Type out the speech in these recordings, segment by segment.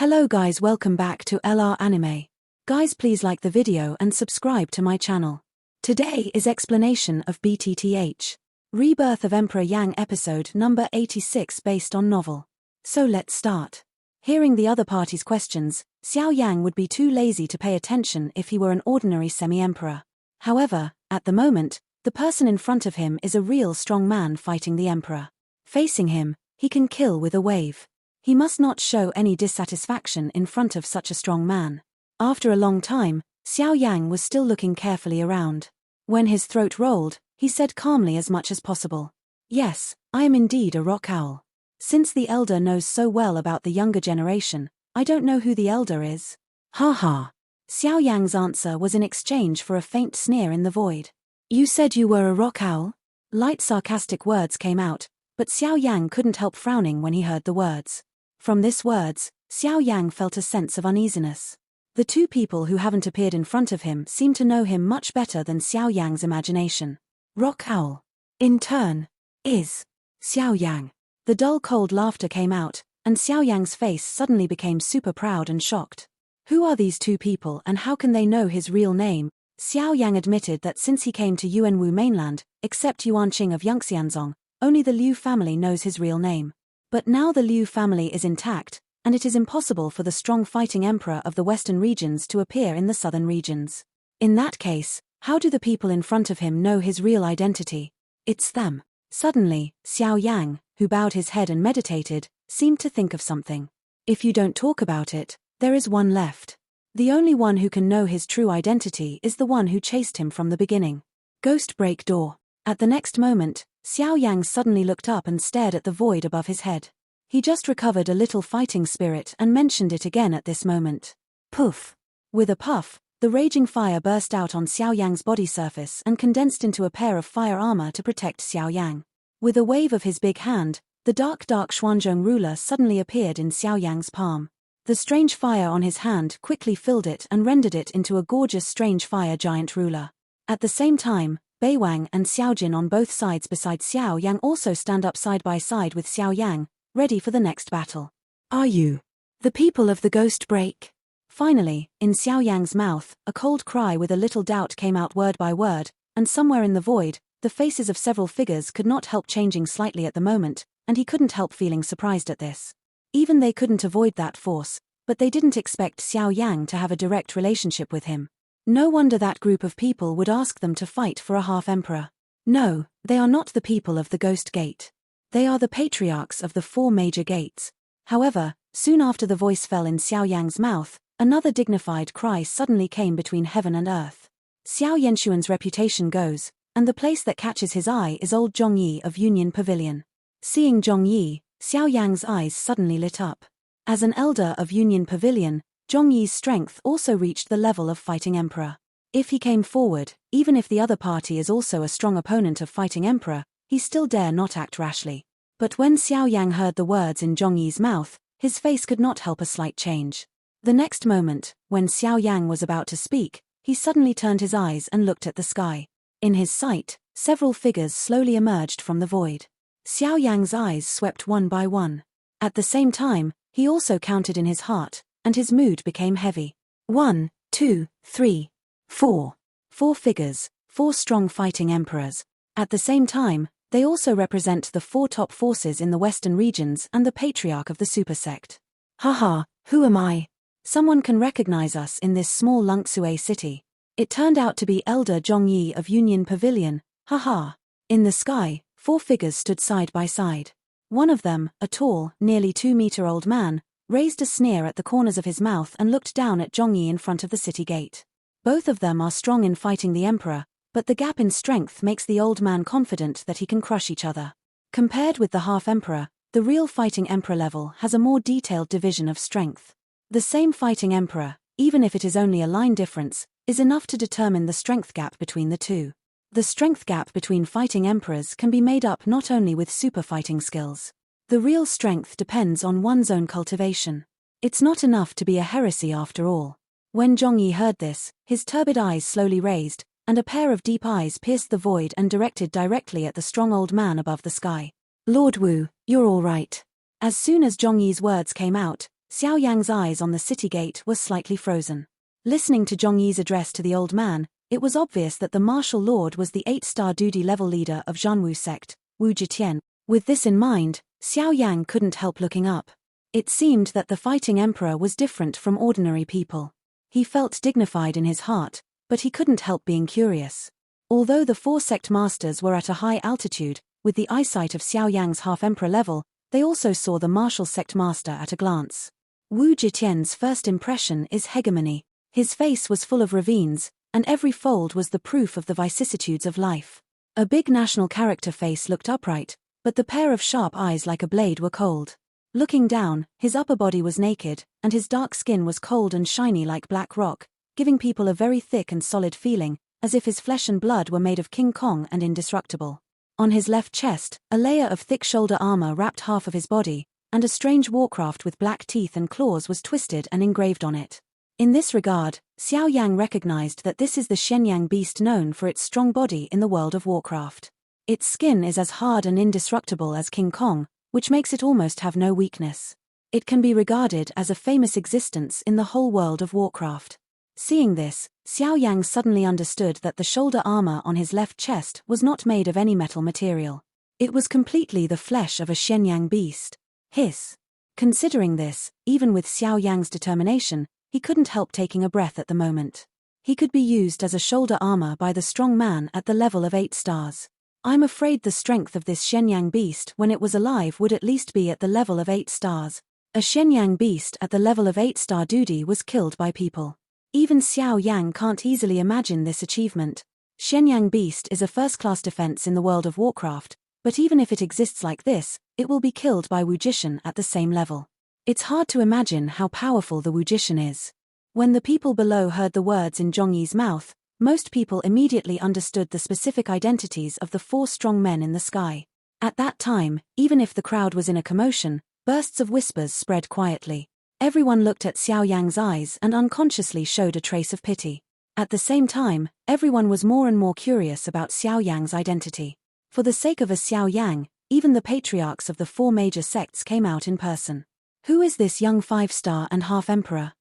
Hello guys, welcome back to LR Anime. Guys, please like the video and subscribe to my channel. Today is explanation of BTTH Rebirth of Emperor Yang episode number 86 based on novel. So let's start. Hearing the other party's questions, Xiao Yang would be too lazy to pay attention if he were an ordinary semi-emperor. However, at the moment, the person in front of him is a real strong man fighting the emperor. Facing him, he can kill with a wave. He must not show any dissatisfaction in front of such a strong man. After a long time, Xiao Yang was still looking carefully around. When his throat rolled, he said calmly as much as possible. Yes, I am indeed a rock owl. Since the elder knows so well about the younger generation, I don't know who the elder is. Ha ha. Xiao Yang's answer was in exchange for a faint sneer in the void. You said you were a rock owl? Light sarcastic words came out, but Xiao Yang couldn't help frowning when he heard the words. From these words, Xiao Yang felt a sense of uneasiness. The two people who haven't appeared in front of him seem to know him much better than Xiao Yang's imagination. Rock owl, in turn, is Xiao Yang. The dull cold laughter came out, and Xiao Yang's face suddenly became super proud and shocked. Who are these two people and how can they know his real name? Xiao Yang admitted that since he came to Yuanwu mainland, except Yuanqing of Yangxianzong, only the Liu family knows his real name. But now the Liu family is intact, and it is impossible for the strong fighting emperor of the western regions to appear in the southern regions. In that case, how do the people in front of him know his real identity? It's them. Suddenly, Xiao Yang, who bowed his head and meditated, seemed to think of something. If you don't talk about it, there is one left. The only one who can know his true identity is the one who chased him from the beginning. Ghost break door. At the next moment, Xiao Yang suddenly looked up and stared at the void above his head. He just recovered a little fighting spirit and mentioned it again at this moment. Poof! With a puff, the raging fire burst out on Xiao Yang's body surface and condensed into a pair of fire armor to protect Xiao Yang. With a wave of his big hand, the dark Xuanzhong ruler suddenly appeared in Xiao Yang's palm. The strange fire on his hand quickly filled it and rendered it into a gorgeous strange fire giant ruler. At the same time, Beiwang and Xiaojin on both sides beside Xiao Yang also stand up side by side with Xiao Yang, ready for the next battle. Are you the people of the ghost break? Finally, in Xiao Yang's mouth, a cold cry with a little doubt came out word by word, and somewhere in the void, the faces of several figures could not help changing slightly at the moment, and he couldn't help feeling surprised at this. Even they couldn't avoid that force, but they didn't expect Xiao Yang to have a direct relationship with him. No wonder that group of people would ask them to fight for a half-emperor. No, they are not the people of the Ghost Gate. They are the patriarchs of the four major gates. However, soon after the voice fell in Xiao Yang's mouth, another dignified cry suddenly came between heaven and earth. Xiao Yanshuan's reputation goes, and the place that catches his eye is old Zhongyi of Union Pavilion. Seeing Zhongyi, Xiao Yang's eyes suddenly lit up. As an elder of Union Pavilion, Zhongyi's strength also reached the level of fighting emperor. If he came forward, even if the other party is also a strong opponent of fighting emperor, he still dare not act rashly. But when Xiao Yang heard the words in Zhongyi's mouth, his face could not help a slight change. The next moment, when Xiao Yang was about to speak, he suddenly turned his eyes and looked at the sky. In his sight, several figures slowly emerged from the void. Xiao Yang's eyes swept one by one. At the same time, he also counted in his heart, and his mood became heavy. 1, 2, 3, 4. 4 figures, 4 strong fighting emperors. At the same time, they also represent the 4 top forces in the western regions and the patriarch of the super sect. Haha, who am I? Someone can recognize us in this small Lungsue city. It turned out to be Elder Zhongyi of Union Pavilion, haha. In the sky, 4 figures stood side by side. One of them, a tall, nearly 2-meter-old man, raised a sneer at the corners of his mouth and looked down at Zhongyi in front of the city gate. Both of them are strong in fighting the emperor, but the gap in strength makes the old man confident that he can crush each other. Compared with the half-emperor, the real fighting emperor level has a more detailed division of strength. The same fighting emperor, even if it is only a line difference, is enough to determine the strength gap between the two. The strength gap between fighting emperors can be made up not only with super fighting skills. The real strength depends on one's own cultivation. It's not enough to be a heresy after all. When Zhongyi heard this, his turbid eyes slowly raised, and a pair of deep eyes pierced the void and directed directly at the strong old man above the sky. Lord Wu, you're all right. As soon as Zhongyi's words came out, Xiao Yang's eyes on the city gate were slightly frozen. Listening to Zhong Yi's address to the old man, it was obvious that the martial lord was the 8-star duty level leader of Zhanwu sect, Wu Jitian. With this in mind, Xiao Yang couldn't help looking up. It seemed that the fighting emperor was different from ordinary people. He felt dignified in his heart, but he couldn't help being curious. Although the 4 sect masters were at a high altitude, with the eyesight of Xiao Yang's half-emperor level, they also saw the martial sect master at a glance. Wu Jitian's first impression is hegemony. His face was full of ravines, and every fold was the proof of the vicissitudes of life. A big national character face looked upright, but the pair of sharp eyes like a blade were cold. Looking down, his upper body was naked, and his dark skin was cold and shiny like black rock, giving people a very thick and solid feeling, as if his flesh and blood were made of King Kong and indestructible. On his left chest, a layer of thick shoulder armor wrapped half of his body, and a strange warcraft with black teeth and claws was twisted and engraved on it. In this regard, Xiao Yang recognized that this is the Shenyang beast known for its strong body in the world of Warcraft. Its skin is as hard and indestructible as King Kong, which makes it almost have no weakness. It can be regarded as a famous existence in the whole world of Warcraft. Seeing this, Xiao Yang suddenly understood that the shoulder armor on his left chest was not made of any metal material. It was completely the flesh of a Shenyang beast. Hiss. Considering this, even with Xiao Yang's determination, he couldn't help taking a breath at the moment. He could be used as a shoulder armor by the strong man at the level of 8 stars. I'm afraid the strength of this Shenyang beast when it was alive would at least be at the level of 8 stars. A Shenyang beast at the level of 8-star duty was killed by people. Even Xiao Yang can't easily imagine this achievement. Shenyang beast is a first-class defense in the world of Warcraft, but even if it exists like this, it will be killed by Wujishan at the same level. It's hard to imagine how powerful the Wujishan is. When the people below heard the words in Zhong Yi's mouth, most people immediately understood the specific identities of the 4 strong men in the sky. At that time, even if the crowd was in a commotion, bursts of whispers spread quietly. Everyone looked at Xiao Yang's eyes and unconsciously showed a trace of pity. At the same time, everyone was more and more curious about Xiao Yang's identity. For the sake of a Xiao Yang, even the patriarchs of the 4 major sects came out in person. Who is this young 5-star and half-emperor?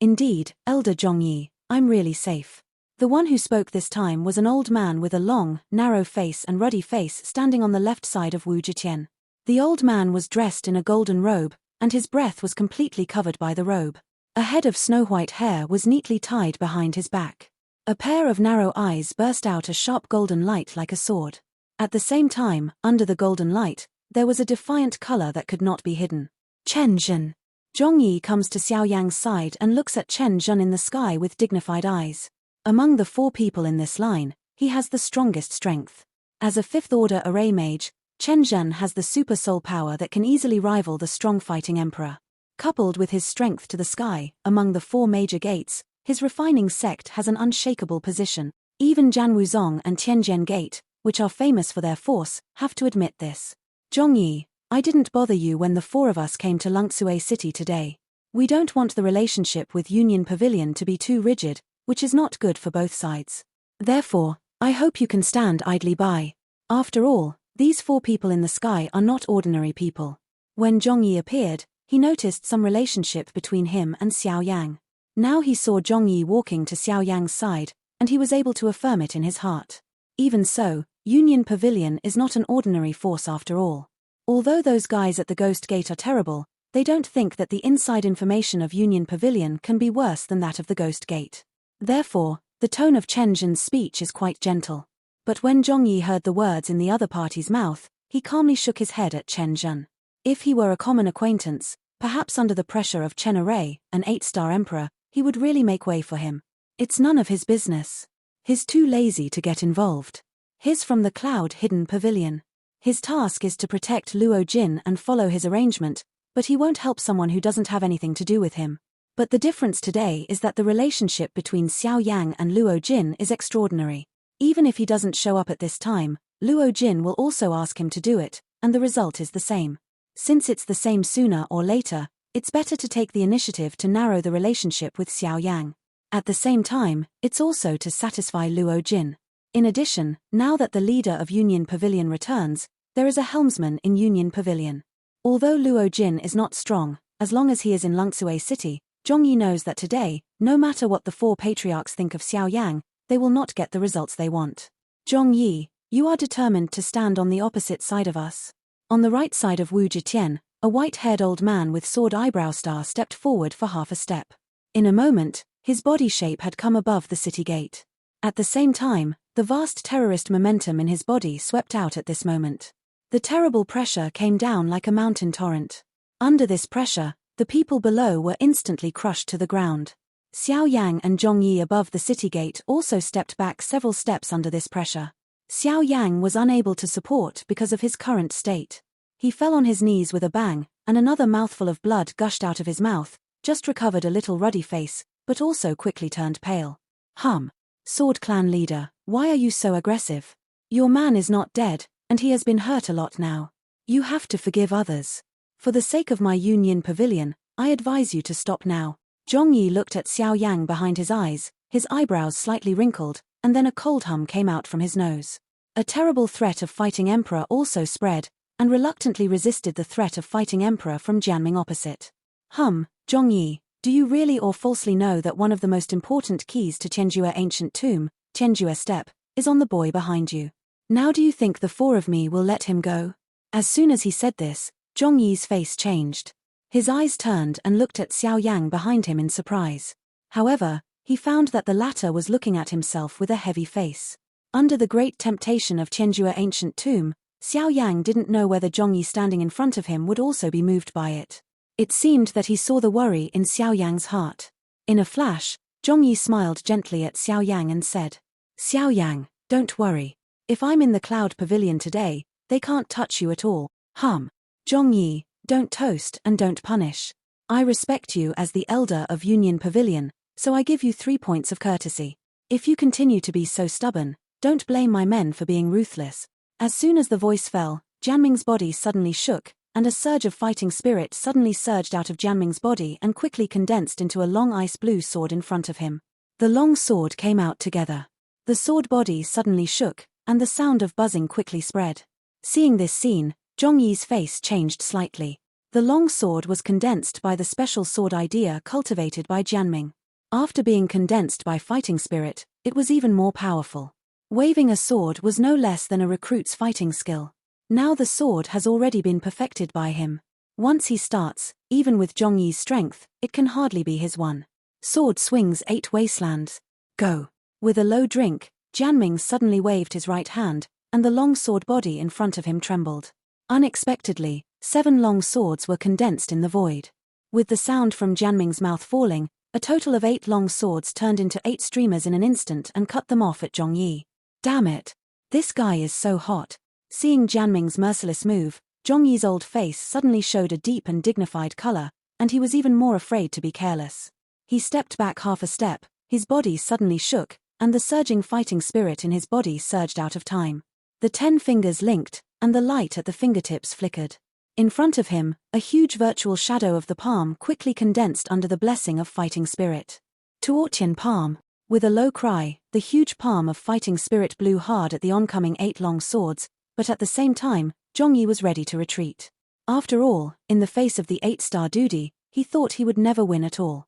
Indeed, Elder Zhong Yi, I'm really safe. The one who spoke this time was an old man with a long, narrow face and ruddy face standing on the left side of Wu Jitian. The old man was dressed in a golden robe, and his breath was completely covered by the robe. A head of snow-white hair was neatly tied behind his back. A pair of narrow eyes burst out a sharp golden light like a sword. At the same time, under the golden light, there was a defiant color that could not be hidden. Chen Zhen. Zhong Yi comes to Xiao Yang's side and looks at Chen Zhen in the sky with dignified eyes. Among the 4 people in this line, he has the strongest strength. As a 5th-order array mage, Chen Zhen has the super soul power that can easily rival the strong fighting emperor. Coupled with his strength to the sky, among the 4 major gates, his refining sect has an unshakable position. Even Janwuzong and Tianjian Gate, which are famous for their force, have to admit this. Zhong Yi, I didn't bother you when the 4 of us came to Lungsue City today. We don't want the relationship with Union Pavilion to be too rigid, which is not good for both sides. Therefore, I hope you can stand idly by. After all, these 4 people in the sky are not ordinary people. When Zhong Yi appeared, he noticed some relationship between him and Xiao Yang. Now he saw Zhong Yi walking to Xiao Yang's side, and he was able to affirm it in his heart. Even so, Union Pavilion is not an ordinary force after all. Although those guys at the Ghost Gate are terrible, they don't think that the inside information of Union Pavilion can be worse than that of the Ghost Gate. Therefore, the tone of Chen Zhen's speech is quite gentle. But when Zhong Yi heard the words in the other party's mouth, he calmly shook his head at Chen Zhen. If he were a common acquaintance, perhaps under the pressure of Chen Array, an 8-star emperor, he would really make way for him. It's none of his business. He's too lazy to get involved. He's from the cloud-hidden pavilion. His task is to protect Luo Jin and follow his arrangement, but he won't help someone who doesn't have anything to do with him. But the difference today is that the relationship between Xiao Yang and Luo Jin is extraordinary. Even if he doesn't show up at this time, Luo Jin will also ask him to do it, and the result is the same. Since it's the same sooner or later, it's better to take the initiative to narrow the relationship with Xiao Yang. At the same time, it's also to satisfy Luo Jin. In addition, now that the leader of Union Pavilion returns, there is a helmsman in Union Pavilion. Although Luo Jin is not strong, as long as he is in Lungsue City, Zhongyi knows that today, no matter what the 4 patriarchs think of Xiao Yang, they will not get the results they want. Zhongyi, you are determined to stand on the opposite side of us. On the right side of Wu Jitian, a white-haired old man with sword eyebrow star stepped forward for half a step. In a moment, his body shape had come above the city gate. At the same time, the vast terrorist momentum in his body swept out at this moment. The terrible pressure came down like a mountain torrent. Under this pressure, the people below were instantly crushed to the ground. Xiao Yang and Zhongyi above the city gate also stepped back several steps under this pressure. Xiao Yang was unable to support because of his current state. He fell on his knees with a bang, and another mouthful of blood gushed out of his mouth, just recovered a little ruddy face, but also quickly turned pale. Sword Clan leader, why are you so aggressive? Your man is not dead, and he has been hurt a lot now. You have to forgive others. For the sake of my Union Pavilion, I advise you to stop now. Zhongyi looked at Xiao Yang behind his eyes, his eyebrows slightly wrinkled, and then a cold hum came out from his nose. A terrible threat of fighting Emperor also spread, and reluctantly resisted the threat of fighting Emperor from Jianming opposite. Zhongyi, do you really or falsely know that one of the most important keys to Tianjue ancient tomb, Tianjue step, is on the boy behind you? Now do you think the 4 of me will let him go? As soon as he said this, Zhongyi's face changed. His eyes turned and looked at Xiao Yang behind him in surprise. However, he found that the latter was looking at himself with a heavy face. Under the great temptation of Tianjue ancient tomb, Xiao Yang didn't know whether Zhongyi standing in front of him would also be moved by it. It seemed that he saw the worry in Xiao Yang's heart. In a flash, Zhongyi smiled gently at Xiao Yang and said, Xiao Yang, don't worry. If I'm in the Cloud Pavilion today, they can't touch you at all. Zhongyi, don't toast and don't punish. I respect you as the elder of Union Pavilion, so I give you 3 points of courtesy. If you continue to be so stubborn, don't blame my men for being ruthless. As soon as the voice fell, Jianming's body suddenly shook, and a surge of fighting spirit suddenly surged out of Jianming's body and quickly condensed into a long ice blue sword in front of him. The long sword came out together. The sword body suddenly shook, and the sound of buzzing quickly spread. Seeing this scene, Zhongyi's face changed slightly. The long sword was condensed by the special sword idea cultivated by Jianming. After being condensed by fighting spirit, it was even more powerful. Waving a sword was no less than a recruit's fighting skill. Now the sword has already been perfected by him. Once he starts, even with Zhongyi's strength, it can hardly be his one. Sword swings 8 wastelands. Go. With a low drink, Jianming suddenly waved his right hand, and the long sword body in front of him trembled. Unexpectedly, 7 long swords were condensed in the void. With the sound from Jianming's mouth falling, a total of 8 long swords turned into 8 streamers in an instant and cut them off at Zhongyi. Damn it! This guy is so hot. Seeing Jianming's merciless move, Zhongyi's old face suddenly showed a deep and dignified color, and he was even more afraid to be careless. He stepped back half a step, his body suddenly shook, and the surging fighting spirit in his body surged out of time. The 10 fingers linked, and the light at the fingertips flickered. In front of him, a huge virtual shadow of the palm quickly condensed under the blessing of fighting spirit. Tuotian palm. With a low cry, the huge palm of fighting spirit blew hard at the oncoming 8 long swords, but at the same time, Zhongyi was ready to retreat. After all, in the face of the 8-star duty, he thought he would never win at all.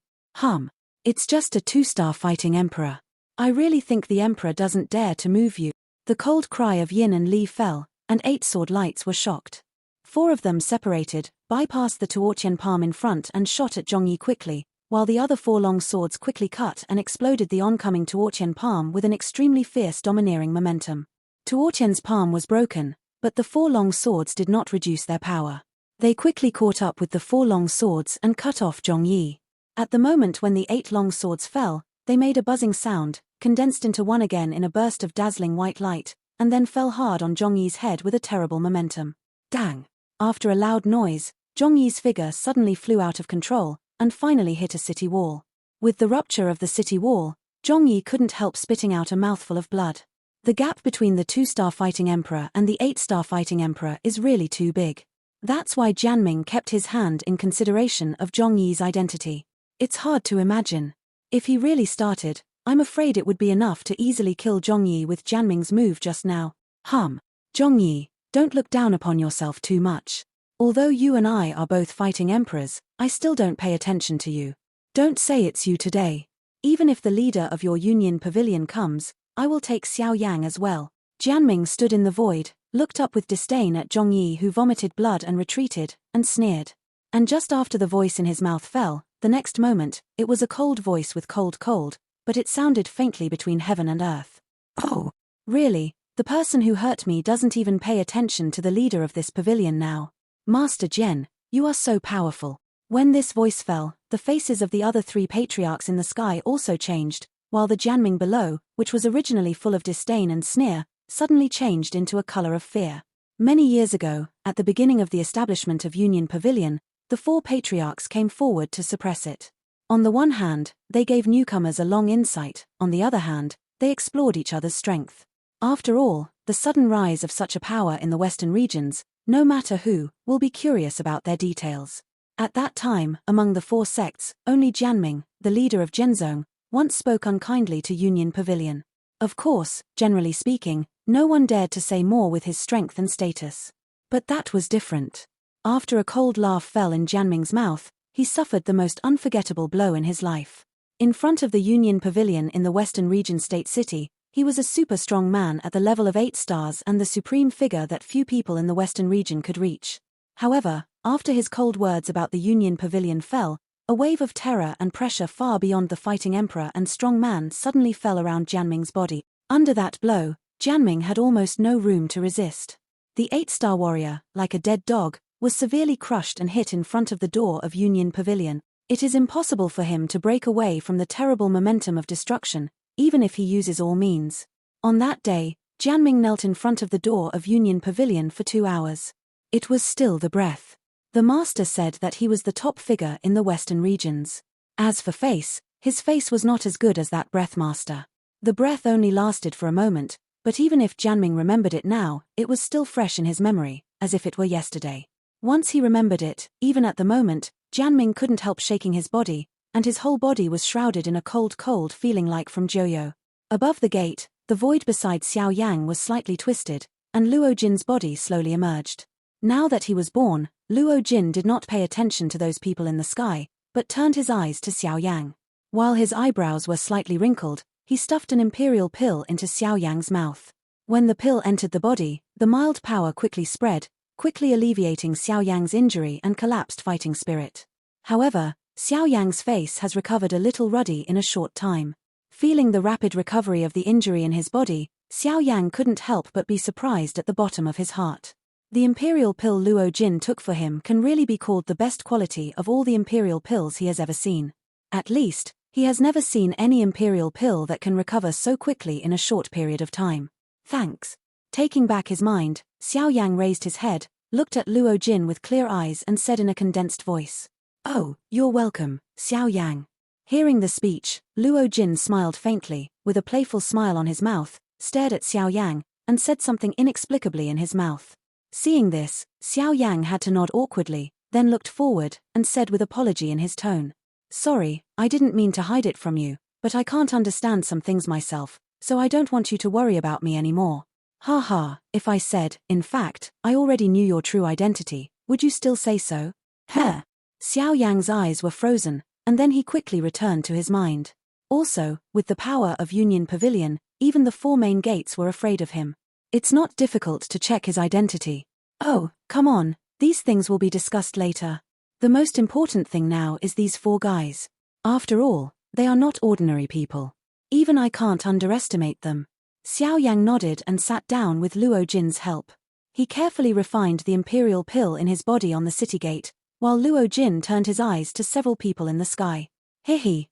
It's just a 2-star fighting emperor. I really think the emperor doesn't dare to move you. The cold cry of Yin and Li fell, and 8 sword lights were shocked. 4 of them separated, bypassed the Tuotian palm in front and shot at Zhongyi quickly, while the other 4 long swords quickly cut and exploded the oncoming Tuotian palm with an extremely fierce domineering momentum. Tuotian's palm was broken, but the 4 long swords did not reduce their power. They quickly caught up with the 4 long swords and cut off Zhongyi. At the moment when the 8 long swords fell, they made a buzzing sound, condensed into one again in a burst of dazzling white light, and then fell hard on Zhongyi's head with a terrible momentum. Dang! After a loud noise, Zhongyi's figure suddenly flew out of control, and finally hit a city wall. With the rupture of the city wall, Zhongyi couldn't help spitting out a mouthful of blood. The gap between the 2-star fighting emperor and the 8-star fighting emperor is really too big. That's why Jianming kept his hand in consideration of Zhongyi's identity. It's hard to imagine. If he really started, I'm afraid it would be enough to easily kill Zhongyi with Jianming's move just now. Zhongyi, don't look down upon yourself too much. Although you and I are both fighting emperors, I still don't pay attention to you. Don't say it's you today. Even if the leader of your Union Pavilion comes, I will take Xiao Yang as well. Jianming stood in the void, looked up with disdain at Zhongyi, who vomited blood and retreated, and sneered. And just after the voice in his mouth fell, the next moment, it was a cold voice with cold, but it sounded faintly between heaven and earth. Oh, really? The person who hurt me doesn't even pay attention to the leader of this pavilion now. Master Jian, you are so powerful. When this voice fell, the faces of the other 3 patriarchs in the sky also changed, while the Jianming below, which was originally full of disdain and sneer, suddenly changed into a color of fear. Many years ago, at the beginning of the establishment of Union Pavilion, the 4 patriarchs came forward to suppress it. On the one hand, they gave newcomers a long insight, on the other hand, they explored each other's strength. After all, the sudden rise of such a power in the western regions, no matter who, will be curious about their details. At that time, among the 4 sects, only Jianming, the leader of Zhenzong, once spoke unkindly to Union Pavilion. Of course, generally speaking, no one dared to say more with his strength and status. But that was different. After a cold laugh fell in Jianming's mouth, he suffered the most unforgettable blow in his life. In front of the Union Pavilion in the Western Region State City, he was a super strong man at the level of 8 stars and the supreme figure that few people in the Western region could reach. However, after his cold words about the Union Pavilion fell, a wave of terror and pressure far beyond the fighting emperor and strong man suddenly fell around Jianming's body. Under that blow, Jianming had almost no room to resist. The 8-star warrior, like a dead dog, was severely crushed and hit in front of the door of Union Pavilion. It is impossible for him to break away from the terrible momentum of destruction, even if he uses all means. On that day, Jianming knelt in front of the door of Union Pavilion for 2 hours. It was still the breath. The master said that he was the top figure in the western regions. As for face, his face was not as good as that breath master. The breath only lasted for a moment, but even if Jianming remembered it now, it was still fresh in his memory, as if it were yesterday. Once he remembered it, even at the moment, Jianming couldn't help shaking his body, and his whole body was shrouded in a cold feeling like from Joyo. Above the gate, the void beside Xiao Yang was slightly twisted, and Luo Jin's body slowly emerged. Now that he was born, Luo Jin did not pay attention to those people in the sky, but turned his eyes to Xiao Yang. While his eyebrows were slightly wrinkled, he stuffed an imperial pill into Xiao Yang's mouth. When the pill entered the body, the mild power quickly spread, quickly alleviating Xiao Yang's injury and collapsed fighting spirit. However, Xiao Yang's face has recovered a little ruddy in a short time. Feeling the rapid recovery of the injury in his body, Xiao Yang couldn't help but be surprised at the bottom of his heart. The imperial pill Luo Jin took for him can really be called the best quality of all the imperial pills he has ever seen. At least, he has never seen any imperial pill that can recover so quickly in a short period of time. Thanks. Taking back his mind, Xiao Yang raised his head, looked at Luo Jin with clear eyes and said in a condensed voice, "Oh, you're welcome, Xiao Yang." Hearing the speech, Luo Jin smiled faintly, with a playful smile on his mouth, stared at Xiao Yang, and said something inexplicably in his mouth. Seeing this, Xiao Yang had to nod awkwardly, then looked forward, and said with apology in his tone, "Sorry, I didn't mean to hide it from you, but I can't understand some things myself, so I don't want you to worry about me anymore." "Ha, if I said, in fact, I already knew your true identity, would you still say so?" Heh. Xiao Yang's eyes were frozen, and then he quickly returned to his mind. Also, with the power of Union Pavilion, even the 4 main gates were afraid of him. It's not difficult to check his identity. Oh, come on, these things will be discussed later. The most important thing now is these 4 guys. After all, they are not ordinary people. Even I can't underestimate them. Xiao Yang nodded and sat down with Luo Jin's help. He carefully refined the imperial pill in his body on the city gate, while Luo Jin turned his eyes to several people in the sky.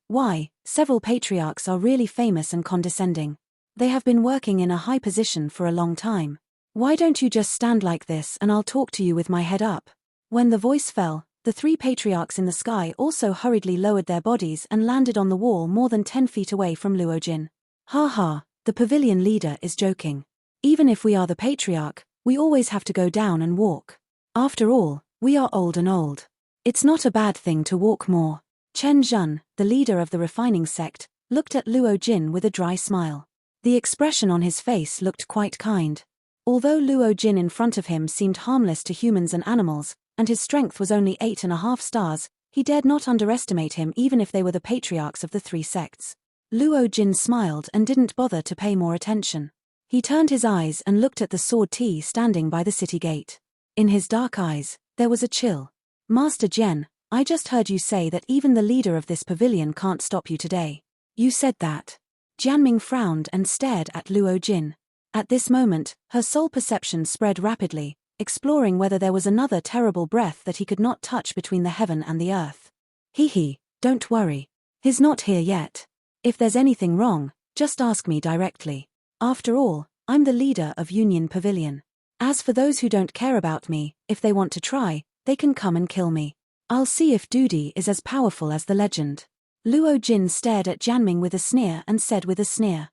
Why, several patriarchs are really famous and condescending. They have been working in a high position for a long time. Why don't you just stand like this and I'll talk to you with my head up? When the voice fell, the 3 patriarchs in the sky also hurriedly lowered their bodies and landed on the wall more than 10 feet away from Luo Jin. Ha, the pavilion leader is joking. Even if we are the patriarch, we always have to go down and walk. After all, we are old and old. It's not a bad thing to walk more. Chen Zhen, the leader of the refining sect, looked at Luo Jin with a dry smile. The expression on his face looked quite kind. Although Luo Jin in front of him seemed harmless to humans and animals, and his strength was only 8.5 stars, he dared not underestimate him even if they were the patriarchs of the 3 sects. Luo Jin smiled and didn't bother to pay more attention. He turned his eyes and looked at the sword T standing by the city gate. In his dark eyes, there was a chill. Master Jian, I just heard you say that even the leader of this pavilion can't stop you today. You said that. Jianming frowned and stared at Luo Jin. At this moment, her soul perception spread rapidly, exploring whether there was another terrible breath that he could not touch between the heaven and the earth. Don't worry. He's not here yet. If there's anything wrong, just ask me directly. After all, I'm the leader of Union Pavilion. As for those who don't care about me, if they want to try, they can come and kill me. I'll see if Dudi is as powerful as the legend. Luo Jin stared at Jianming with a sneer and said with a sneer,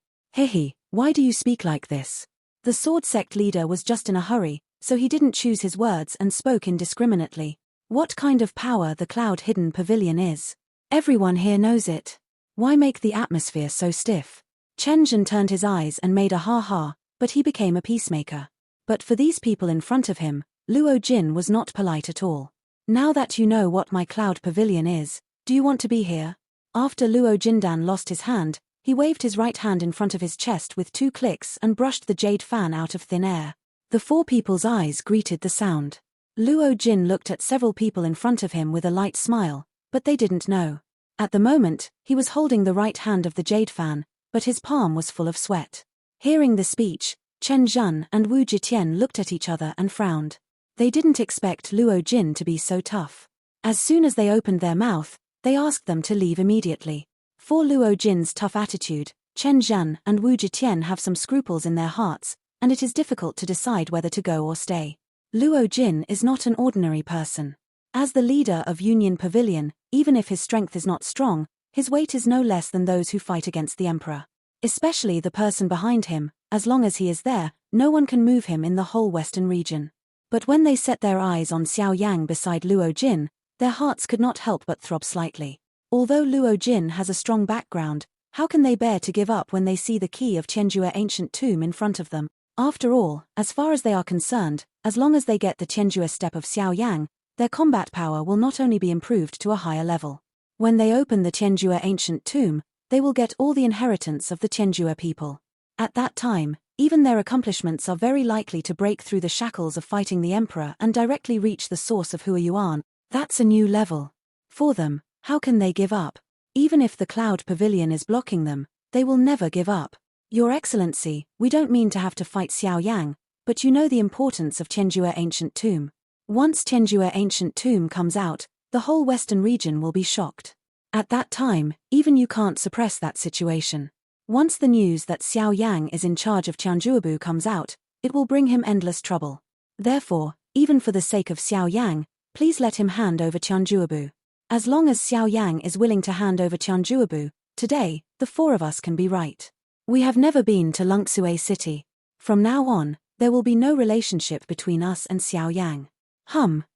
why do you speak like this? The sword sect leader was just in a hurry, so he didn't choose his words and spoke indiscriminately. What kind of power the cloud-hidden pavilion is? Everyone here knows it. Why make the atmosphere so stiff? Chen Zhen turned his eyes and made a ha-ha, but he became a peacemaker. But for these people in front of him, Luo Jin was not polite at all. Now that you know what my cloud pavilion is, do you want to be here? After Luo Jindan lost his hand, he waved his right hand in front of his chest with 2 clicks and brushed the jade fan out of thin air. The 4 people's eyes greeted the sound. Luo Jin looked at several people in front of him with a light smile, but they didn't know. At the moment, he was holding the right hand of the jade fan, but his palm was full of sweat. Hearing the speech, Chen Zhen and Wu Jitian looked at each other and frowned. They didn't expect Luo Jin to be so tough. As soon as they opened their mouth, they asked them to leave immediately. For Luo Jin's tough attitude, Chen Zhen and Wu Jitian have some scruples in their hearts, and it is difficult to decide whether to go or stay. Luo Jin is not an ordinary person. As the leader of Union Pavilion, even if his strength is not strong, his weight is no less than those who fight against the emperor. Especially the person behind him, as long as he is there, no one can move him in the whole western region. But when they set their eyes on Xiao Yang beside Luo Jin, their hearts could not help but throb slightly. Although Luo Jin has a strong background, how can they bear to give up when they see the key of Tianjue ancient tomb in front of them? After all, as far as they are concerned, as long as they get the Tianjue step of Xiao Yang, their combat power will not only be improved to a higher level. When they open the Tianjue ancient tomb, they will get all the inheritance of the Tianjue people. At that time, even their accomplishments are very likely to break through the shackles of fighting the emperor and directly reach the source of Hua Yuan. That's a new level. For them, how can they give up? Even if the cloud pavilion is blocking them, they will never give up. Your Excellency, we don't mean to have to fight Xiao Yang, but you know the importance of Tianjue ancient tomb. Once Tianjue ancient tomb comes out, the whole western region will be shocked. At that time, even you can't suppress that situation. Once the news that Xiao Yang is in charge of Tianjuebu comes out, it will bring him endless trouble. Therefore, even for the sake of Xiao Yang, please let him hand over Tianjuebu. As long as Xiao Yang is willing to hand over Tianjuebu, today, the 4 of us can be right. We have never been to Lungsue City. From now on, there will be no relationship between us and Xiao Yang.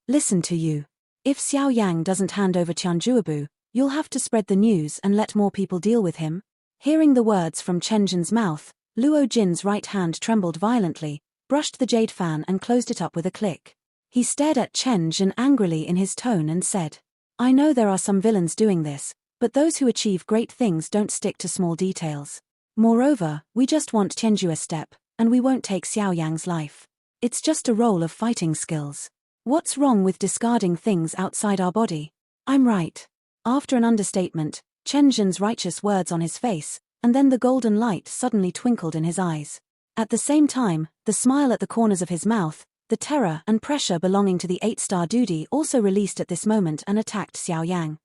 Listen to you. If Xiao Yang doesn't hand over Tianjuebu, you'll have to spread the news and let more people deal with him. Hearing the words from Chen Zhen's mouth, Luo Jin's right hand trembled violently, brushed the jade fan and closed it up with a click. He stared at Chen Zhen angrily in his tone and said, I know there are some villains doing this, but those who achieve great things don't stick to small details. Moreover, we just want Tianjue step, and we won't take Xiao Yang's life. It's just a role of fighting skills. What's wrong with discarding things outside our body? I'm right. After an understatement, Chen Zhen's righteous words on his face, and then the golden light suddenly twinkled in his eyes. At the same time, the smile at the corners of his mouth, the terror and pressure belonging to the 8-star Dudi also released at this moment and attacked Xiao Yang.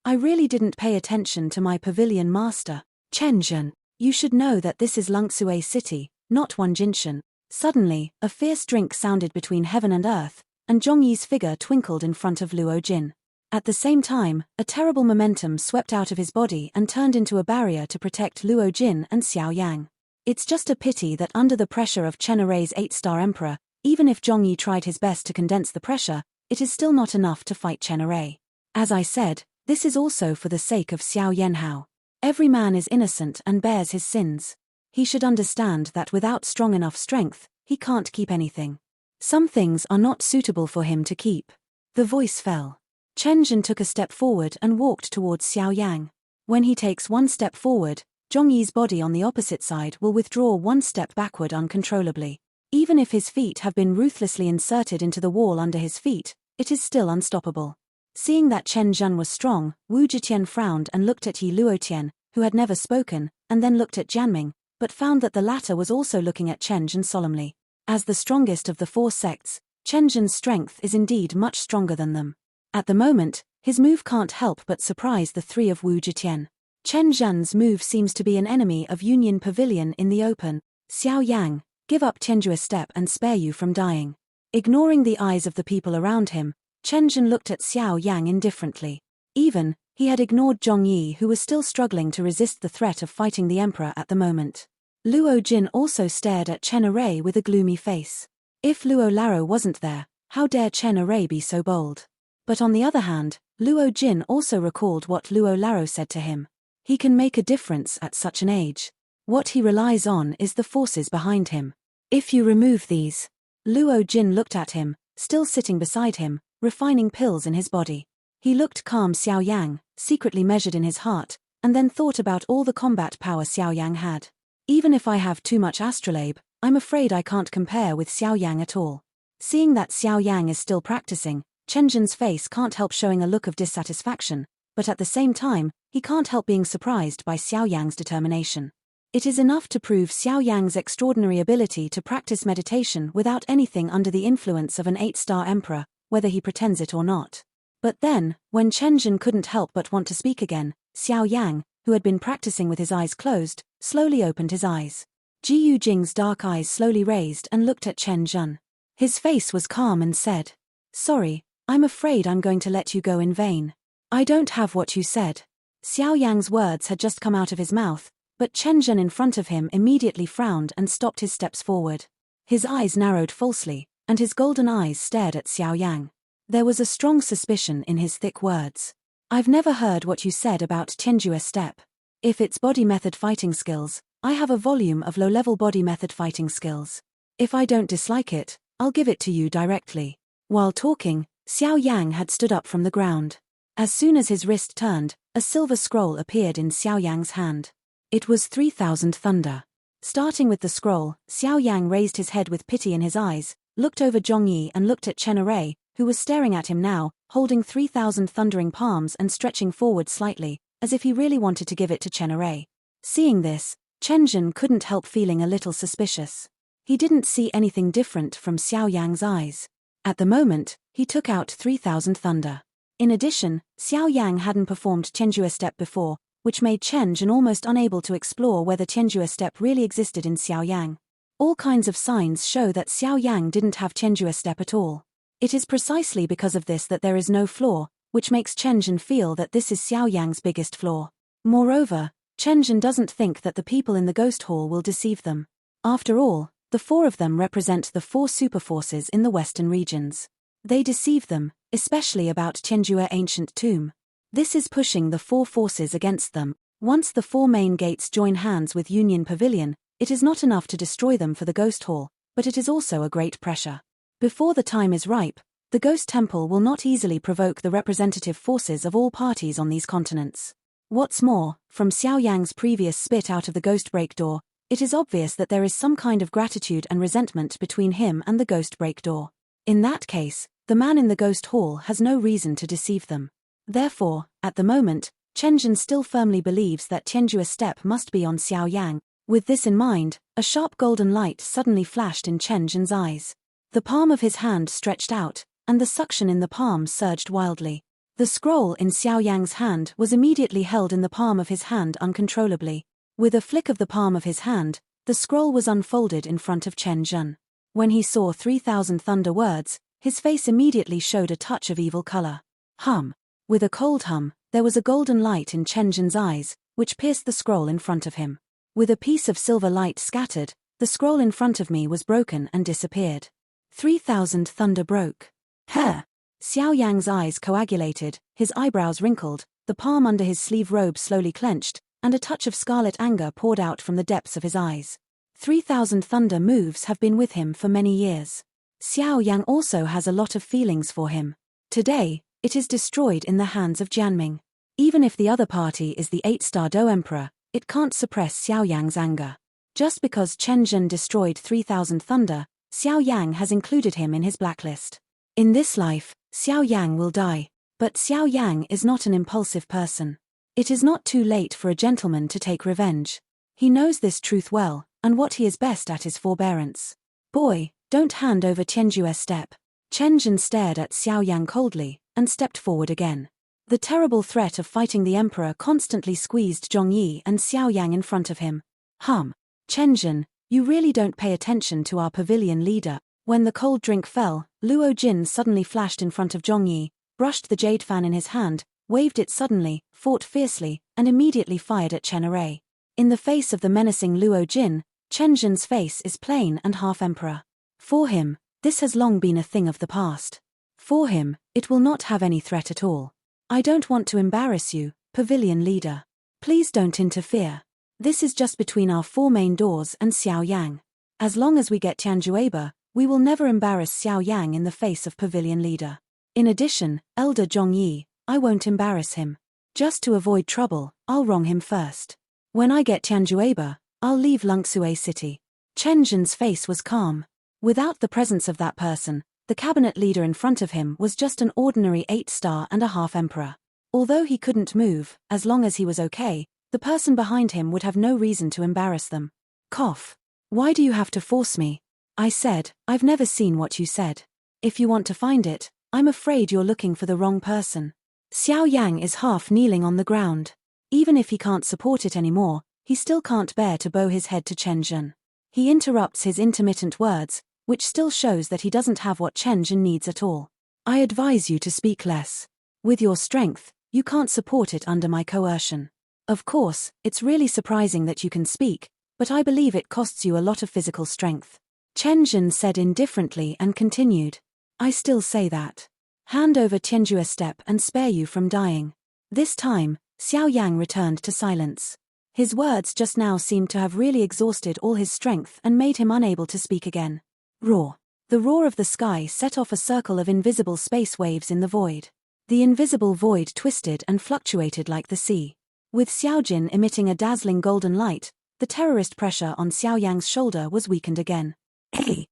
I really didn't pay attention to my pavilion master. Chen Zhen, you should know that this is Lungsue City, not Wanjinshan. Suddenly, a fierce drink sounded between heaven and earth, and Zhongyi's figure twinkled in front of Luo Jin. At the same time, a terrible momentum swept out of his body and turned into a barrier to protect Luo Jin and Xiao Yang. It's just a pity that under the pressure of Chen Aray's 8-star emperor, even if Zhongyi tried his best to condense the pressure, it is still not enough to fight Chen Aray. As I said, this is also for the sake of Xiao Yanhao. Every man is innocent and bears his sins. He should understand that without strong enough strength, he can't keep anything. Some things are not suitable for him to keep. The voice fell. Chen Zhen took a step forward and walked towards Xiao Yang. When he takes one step forward, Zhongyi's body on the opposite side will withdraw one step backward uncontrollably. Even if his feet have been ruthlessly inserted into the wall under his feet, it is still unstoppable. Seeing that Chen Zhen was strong, Wu Zetian frowned and looked at Yi Luotian, who had never spoken, and then looked at Jianming, but found that the latter was also looking at Chen Zhen solemnly. As the strongest of the four sects, Chen Zhen's strength is indeed much stronger than them. At the moment, his move can't help but surprise the three of Wu Zetian. Chen Zhen's move seems to be an enemy of Union Pavilion in the open. Xiao Yang, give up Tianjue step and spare you from dying. Ignoring the eyes of the people around him, Chen Zhen looked at Xiao Yang indifferently. Even, he had ignored Zhong Yi, who was still struggling to resist the threat of fighting the emperor at the moment. Luo Jin also stared at Chen Array with a gloomy face. If Luo Laro wasn't there, how dare Chen Array be so bold? But on the other hand, Luo Jin also recalled what Luo Laro said to him. He can make a difference at such an age. What he relies on is the forces behind him. If you remove these... Luo Jin looked at him, still sitting beside him, refining pills in his body. He looked calm Xiao Yang, secretly measured in his heart, and then thought about all the combat power Xiao Yang had. Even if I have too much astrolabe, I'm afraid I can't compare with Xiao Yang at all. Seeing that Xiao Yang is still practicing, Chen Zhen's face can't help showing a look of dissatisfaction, but at the same time, he can't help being surprised by Xiao Yang's determination. It is enough to prove Xiao Yang's extraordinary ability to practice meditation without anything under the influence of an 8-star emperor, whether he pretends it or not. But then, when Chen Zhen couldn't help but want to speak again, Xiao Yang, who had been practicing with his eyes closed, slowly opened his eyes. Ji Yujing's dark eyes slowly raised and looked at Chen Zhen. His face was calm and said, "Sorry, I'm afraid I'm going to let you go in vain. I don't have what you said." Xiao Yang's words had just come out of his mouth, but Chen Zhen in front of him immediately frowned and stopped his steps forward. His eyes narrowed falsely, and his golden eyes stared at Xiao Yang. There was a strong suspicion in his thick words. "I've never heard what you said about Tianjue step. If it's body method fighting skills, I have a volume of low-level body method fighting skills. If I don't dislike it, I'll give it to you directly." While talking, Xiao Yang had stood up from the ground. As soon as his wrist turned, a silver scroll appeared in Xiao Yang's hand. It was 3000 thunder. Starting with the scroll, Xiao Yang raised his head with pity in his eyes, looked over Zhong Yi and looked at Chen Array, who was staring at him now, holding 3000 thundering palms and stretching forward slightly, as if he really wanted to give it to Chen Array. Seeing this, Chen Zhen couldn't help feeling a little suspicious. He didn't see anything different from Xiao Yang's eyes. At the moment, he took out 3000 thunder. In addition, Xiao Yang hadn't performed Tianjue step before, which made Chen Zhen almost unable to explore whether Tianjue step really existed in Xiao Yang. All kinds of signs show that Xiao Yang didn't have Tianjue step at all. It is precisely because of this that there is no flaw, which makes Chen Zhen feel that this is Xiao Yang's biggest flaw. Moreover, Chen Zhen doesn't think that the people in the ghost hall will deceive them. After all, the four of them represent the four superforces in the western regions. They deceive them, especially about Tianjue ancient tomb. This is pushing the four forces against them. Once the four main gates join hands with Union Pavilion, it is not enough to destroy them for the ghost hall, but it is also a great pressure. Before the time is ripe, the ghost temple will not easily provoke the representative forces of all parties on these continents. What's more, from Xiao Yang's previous spit out of the ghost break door, it is obvious that there is some kind of gratitude and resentment between him and the ghost break door. In that case, the man in the ghost hall has no reason to deceive them. Therefore, at the moment, Chen Zhen still firmly believes that Tianjue step must be on Xiao Yang. With this in mind, a sharp golden light suddenly flashed in Chen Zhen's eyes. The palm of his hand stretched out, and the suction in the palm surged wildly. The scroll in Xiao Yang's hand was immediately held in the palm of his hand uncontrollably. With a flick of the palm of his hand, the scroll was unfolded in front of Chen Zhen. When he saw 3000 thunder words, his face immediately showed a touch of evil color. Hum. With a cold hum, there was a golden light in Chen Zhen's eyes, which pierced the scroll in front of him. With a piece of silver light scattered, the scroll in front of me was broken and disappeared. 3000 thunder broke. Huh! Xiao Yang's eyes coagulated, his eyebrows wrinkled, the palm under his sleeve robe slowly clenched, and a touch of scarlet anger poured out from the depths of his eyes. 3000 thunder moves have been with him for many years. Xiao Yang also has a lot of feelings for him. Today, it is destroyed in the hands of Jianming. Even if the other party is the 8-star Do Emperor, it can't suppress Xiao Yang's anger. Just because Chen Zhen destroyed 3000 Thunder, Xiao Yang has included him in his blacklist. In this life, Xiao Yang will die. But Xiao Yang is not an impulsive person. It is not too late for a gentleman to take revenge. He knows this truth well, and what he is best at is forbearance. Boy, don't hand over Tianjue's step. Chen Zhen stared at Xiao Yang coldly, and stepped forward again. The terrible threat of fighting the emperor constantly squeezed Zhongyi and Xiao Yang in front of him. Chen Zhen, you really don't pay attention to our pavilion leader. When the cold drink fell, Luo Jin suddenly flashed in front of Zhongyi, brushed the jade fan in his hand, waved it suddenly, fought fiercely, and immediately fired at Chen Array. In the face of the menacing Luo Jin, Chen Zhen's face is plain and half-emperor. For him, this has long been a thing of the past. For him, it will not have any threat at all. I don't want to embarrass you, pavilion leader. Please don't interfere. This is just between our 4 main doors and Xiao Yang. As long as we get Tianjueba, we will never embarrass Xiao Yang in the face of pavilion leader. In addition, Elder Zhongyi, I won't embarrass him. Just to avoid trouble, I'll wrong him first. When I get Tianjueba, I'll leave Lungsue City. Chen Zhen's face was calm. Without the presence of that person, the cabinet leader in front of him was just an ordinary 8-star and a half-emperor. Although he couldn't move, as long as he was okay, the person behind him would have no reason to embarrass them. Cough. Why do you have to force me? I said, I've never seen what you said. If you want to find it, I'm afraid you're looking for the wrong person. Xiao Yang is half kneeling on the ground. Even if he can't support it anymore, he still can't bear to bow his head to Chen Zhen. He interrupts his intermittent words, which still shows that he doesn't have what Chen Zhen needs at all. I advise you to speak less. With your strength, you can't support it under my coercion. Of course, it's really surprising that you can speak, but I believe it costs you a lot of physical strength. Chen Zhen said indifferently and continued. I still say that. Hand over Tianjue's step and spare you from dying. This time, Xiao Yang returned to silence. His words just now seemed to have really exhausted all his strength and made him unable to speak again. Roar. The roar of the sky set off a circle of invisible space waves in the void. The invisible void twisted and fluctuated like the sea. With Xiao Jin emitting a dazzling golden light, the terrorist pressure on Xiao Yang's shoulder was weakened again. Hey!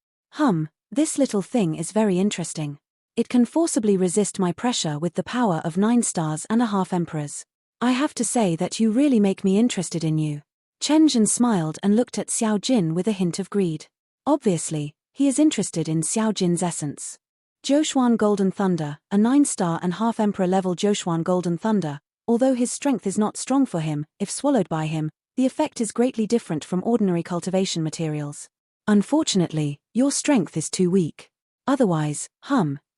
This little thing is very interesting. It can forcibly resist my pressure with the power of 9 stars and a half emperors. I have to say that you really make me interested in you. Chen Zhen smiled and looked at Xiao Jin with a hint of greed. Obviously, he is interested in Xiao Jin's essence. Zhoushuan Golden Thunder, a 9-star and half-emperor level Zhoushuan Golden Thunder, although his strength is not strong for him, if swallowed by him, the effect is greatly different from ordinary cultivation materials. Unfortunately, your strength is too weak. Otherwise,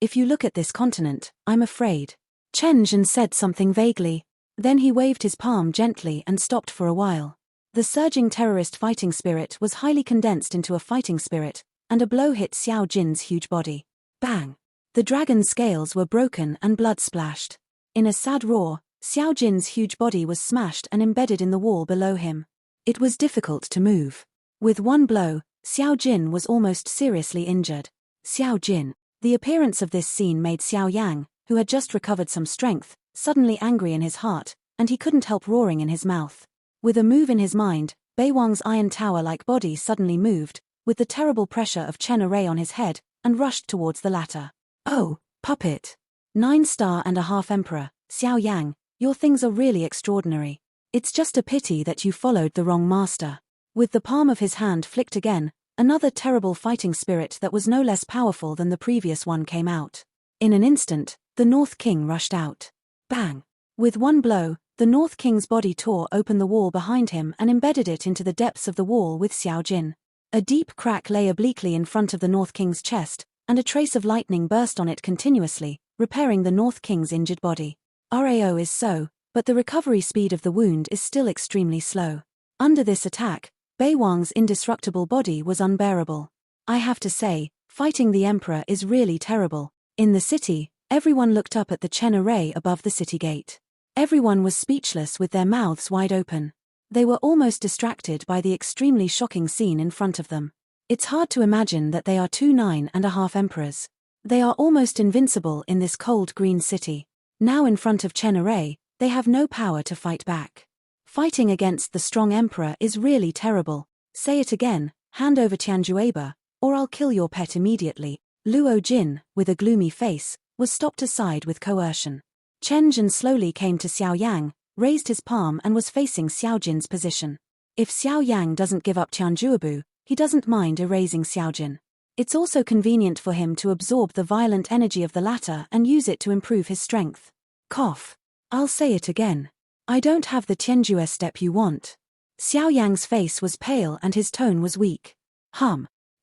if you look at this continent, I'm afraid. Chen Zhen said something vaguely. Then he waved his palm gently and stopped for a while. The surging terrorist fighting spirit was highly condensed into a fighting spirit, and a blow hit Xiao Jin's huge body. Bang! The dragon's scales were broken and blood splashed. In a sad roar, Xiao Jin's huge body was smashed and embedded in the wall below him. It was difficult to move. With one blow, Xiao Jin was almost seriously injured. Xiao Jin. The appearance of this scene made Xiao Yang, who had just recovered some strength, suddenly angry in his heart, and he couldn't help roaring in his mouth. With a move in his mind, Bei Wang's iron tower-like body suddenly moved, with the terrible pressure of Chen Array on his head, and rushed towards the latter. Oh, puppet! 9-star and a half-emperor, Xiao Yang, your things are really extraordinary. It's just a pity that you followed the wrong master. With the palm of his hand flicked again, another terrible fighting spirit that was no less powerful than the previous one came out. In an instant, the North King rushed out. Bang! With one blow, the North King's body tore open the wall behind him and embedded it into the depths of the wall with Xiao Jin. A deep crack lay obliquely in front of the North King's chest, and a trace of lightning burst on it continuously, repairing the North King's injured body. RAO is so, but the recovery speed of the wound is still extremely slow. Under this attack, Bei Wang's indestructible body was unbearable. I have to say, fighting the Emperor is really terrible. In the city, everyone looked up at the Chen Array above the city gate. Everyone was speechless with their mouths wide open. They were almost distracted by the extremely shocking scene in front of them. It's hard to imagine that they are 9.5 emperors. They are almost invincible in this cold green city. Now in front of Chen Array, they have no power to fight back. Fighting against the strong emperor is really terrible. Say it again, hand over Tianjueba, or I'll kill your pet immediately. Luo Jin, with a gloomy face, was stopped aside with coercion. Chen Zhen slowly came to Xiao Yang, raised his palm and was facing Xiao Jin's position. If Xiao Yang doesn't give up Tianjuebu, he doesn't mind erasing Xiao Jin. It's also convenient for him to absorb the violent energy of the latter and use it to improve his strength. Cough. I'll say it again. I don't have the Tianjue step you want. Xiao Yang's face was pale and his tone was weak.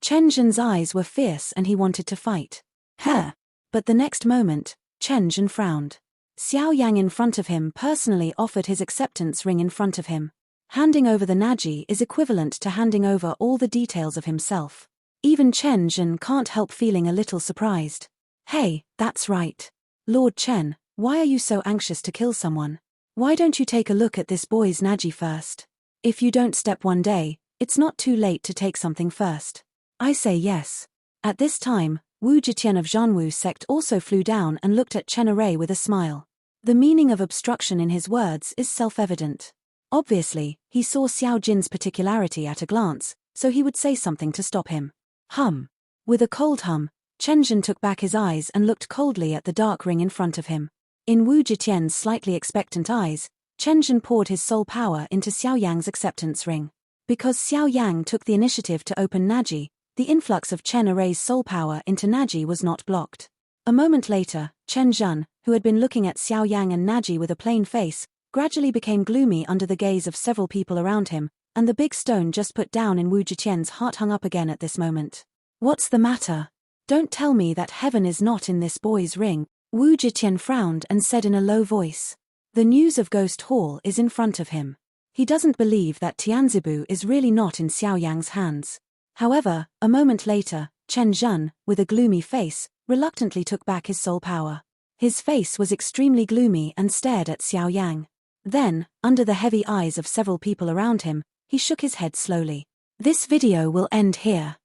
Chen Zhen's eyes were fierce and he wanted to fight. But the next moment, Chen Zhen frowned. Xiao Yang in front of him personally offered his acceptance ring in front of him. Handing over the Naji is equivalent to handing over all the details of himself. Even Chen Zhen can't help feeling a little surprised. Hey, that's right. Lord Chen, why are you so anxious to kill someone? Why don't you take a look at this boy's Naji first? If you don't step one day, it's not too late to take something first. I say yes. At this time, Wu Jitian of Zhanwu sect also flew down and looked at Chen Array with a smile. The meaning of obstruction in his words is self-evident. Obviously, he saw Xiao Jin's particularity at a glance, so he would say something to stop him. With a cold hum, Chen Zhen took back his eyes and looked coldly at the dark ring in front of him. In Wu Jitian's slightly expectant eyes, Chen Zhen poured his soul power into Xiao Yang's acceptance ring. Because Xiao Yang took the initiative to open Naji, the influx of Chen Array's soul power into Naji was not blocked. A moment later, Chen Zhen, who had been looking at Xiao Yang and Naji with a plain face, gradually became gloomy under the gaze of several people around him, and the big stone just put down in Wu Jitian's heart hung up again at this moment. What's the matter? Don't tell me that heaven is not in this boy's ring. Wu Jitian frowned and said in a low voice. The news of Ghost Hall is in front of him. He doesn't believe that Tianzibu is really not in Xiao Yang's hands. However, a moment later, Chen Zhen, with a gloomy face, reluctantly took back his soul power. His face was extremely gloomy and stared at Xiao Yang. Then, under the heavy eyes of several people around him, he shook his head slowly. This video will end here.